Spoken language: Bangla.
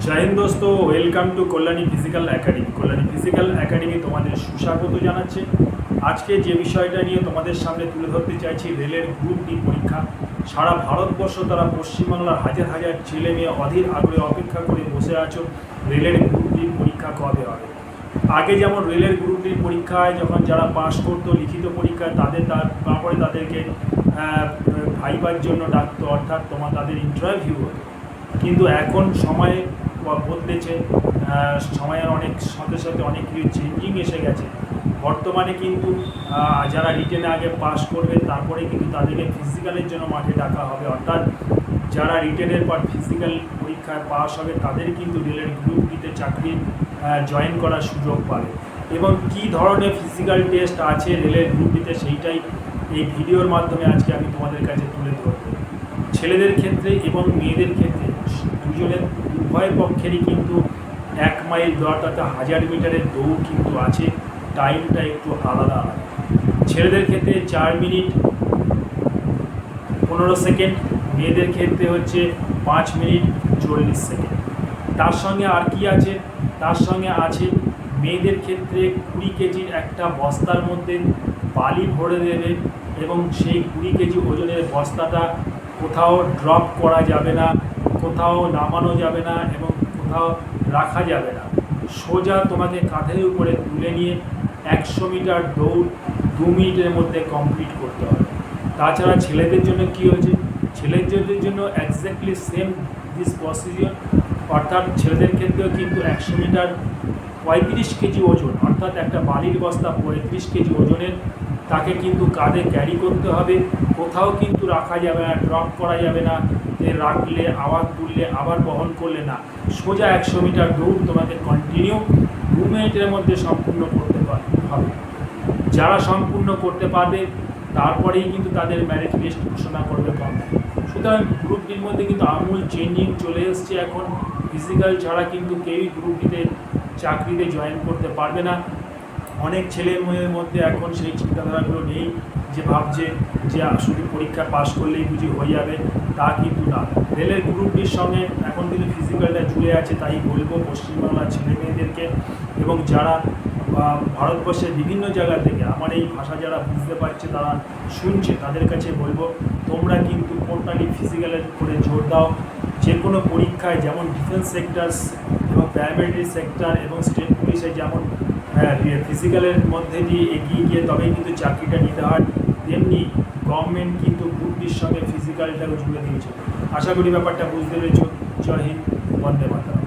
জয় হিন্দ দোস্ত, welcome to Kalyani physical academy. Kalyani physical academy তোমাদের সুস্বাগত জানাচ্ছে। আজকে যে বিষয়টা নিয়ে তোমাদের সামনে তুলে ধরতে চাইছি, রেলের গ্রুপ ডি পরীক্ষা। সারা ভারতবর্ষ তারা পশ্চিমবাংলার হাজার হাজার ছেলে মেয়ে অধীর আগ্রহে অপেক্ষা করে বসে আছো রেলের গ্রুপ ডি পরীক্ষা কবে হবে। আগে যেমন রেলের গ্রুপ ডি পরীক্ষায় যখন যারা পাশ করতো লিখিত পরীক্ষায় তারপরে তাদেরকে ভাইবার জন্য ডাকতো, অর্থাৎ তাদের ইন্টারভিউ হতো। কিন্তু এখন সময় বদলেছে, সময়ের অনেক সাথে সাথে অনেক কিছু চেঞ্জিং এসে গেছে। বর্তমানে কিন্তু যারা রিটেনে আগে পাস করবে তারপরে কিন্তু তাদেরকে ফিজিক্যালের জন্য মাঠে ডাকা হবে, অর্থাৎ যারা রিটেনের পর ফিজিক্যাল পরীক্ষায় পাস হবে তাদের কিন্তু রেলের গ্রুপ ডিতে চাকরি জয়েন করার সুযোগ পাবে। এবং কি ধরনের ফিজিক্যাল টেস্ট আছে রেলের গ্রুপ ডিতে সেইটাই এই ভিডিওর মাধ্যমে আজকে আমি তোমাদের কাছে তুলে ধরব। ছেলেদের ক্ষেত্রে এবং মেয়েদের ক্ষেত্রে উভয় পক্ষেরই কিন্তু 1 মাইল দৌড় অর্থাৎ 1000 মিটারের দৌড় কিন্তু আছে। টাইমটা একটু আলাদা আলাদা। ছেলেদের ক্ষেত্রে 4 মিনিট 15 সেকেন্ড, মেয়েদের ক্ষেত্রে হচ্ছে 5 মিনিট 40 সেকেন্ড। তার সঙ্গে আর কি আছে? তার সঙ্গে আছে মেয়েদের ক্ষেত্রে 20 কেজির একটা বস্তার মধ্যে বালি ভরে দেবে এবং সেই 20 কেজি ওজনের বস্তাটা কোথাও ড্রপ করা যাবে না, কোথাও নামানো যাবে না এবং কোথাও রাখা যাবে না। সোজা তোমাকে কাঁধের উপরে তুলে নিয়ে 100 মিটার দৌড় 2 মিনিটের মধ্যে কমপ্লিট করতে হবে। তাছাড়া ছেলেদের জন্য কি হয়েছে? ছেলেদের জন্য এক্স্যাক্টলি সেম দিস প্রসিজিওর, অর্থাৎ ছেলেদের ক্ষেত্রেও কিন্তু 100 মিটার 35 কেজি ওজন, অর্থাৎ একটা বালির বস্তা 35 কেজি ওজনের, তাকে কিন্তু কাঁধে ক্যারি করতে হবে। কোথাও কিন্তু রাখা যাবে না, ড্রপ করা যাবে না, রাখলে আবার তুললে আবার বহন করলে না। সোজা 100 মিটার দৌড় তোমাকে কন্টিনিউ 2 মিনিটের মধ্যে সম্পূর্ণ করতে হবে। যারা সম্পূর্ণ করতে পারবে তারপরেই কিন্তু তাদের মেরিট লিস্ট ঘোষণা করবে গভর্নমেন্ট। সুতরাং গ্রুপ ডির মধ্যে কিন্তু আমূল চেঞ্জিং চলে এসছে। এখন ফিজিক্যাল ছাড়া কিন্তু কেউই গ্রুপ ডিতে চাকরিতে জয়েন করতে পারবে না। অনেক ছেলে মেয়ের মধ্যে এখন সেই চিন্তাধারাগুলো নেই, যে ভাবছে যে শুধু পরীক্ষা পাশ করলেই বুঝি হয়ে যাবে, তা কিন্তু না। রেলের গ্রুপ ডির সঙ্গে এখন কিন্তু ফিজিক্যালটা জুড়ে আছে। তাই বলবো পশ্চিমবাংলার ছেলে মেয়েদেরকে এবং যারা ভারতবর্ষের বিভিন্ন জায়গা থেকে আমার এই ভাষা যারা বুঝতে পারছে, তারা শুনছে, তাদের কাছে বলবো তোমরা কিন্তু টোটালি ফিজিক্যালের উপরে জোর দাও। যে কোনো পরীক্ষায় যেমন ডিফেন্স সেক্টর এবং প্যারামিলিটারি সেক্টর এবং স্টেট পুলিশে যেমন ফিজিক্যালের মধ্যে দিয়ে এগিয়ে গিয়ে তবেই কিন্তু চাকরিটা নিতে হয়, তেমনি গভর্নমেন্ট কিন্তু গ্রুপ ডির সঙ্গে ফিজিক্যালটাকে জুড়ে দিয়েছে। আশা করি ব্যাপারটা বুঝতে পেরেছ। জয় হিন্দ, বন্দে মাতরম।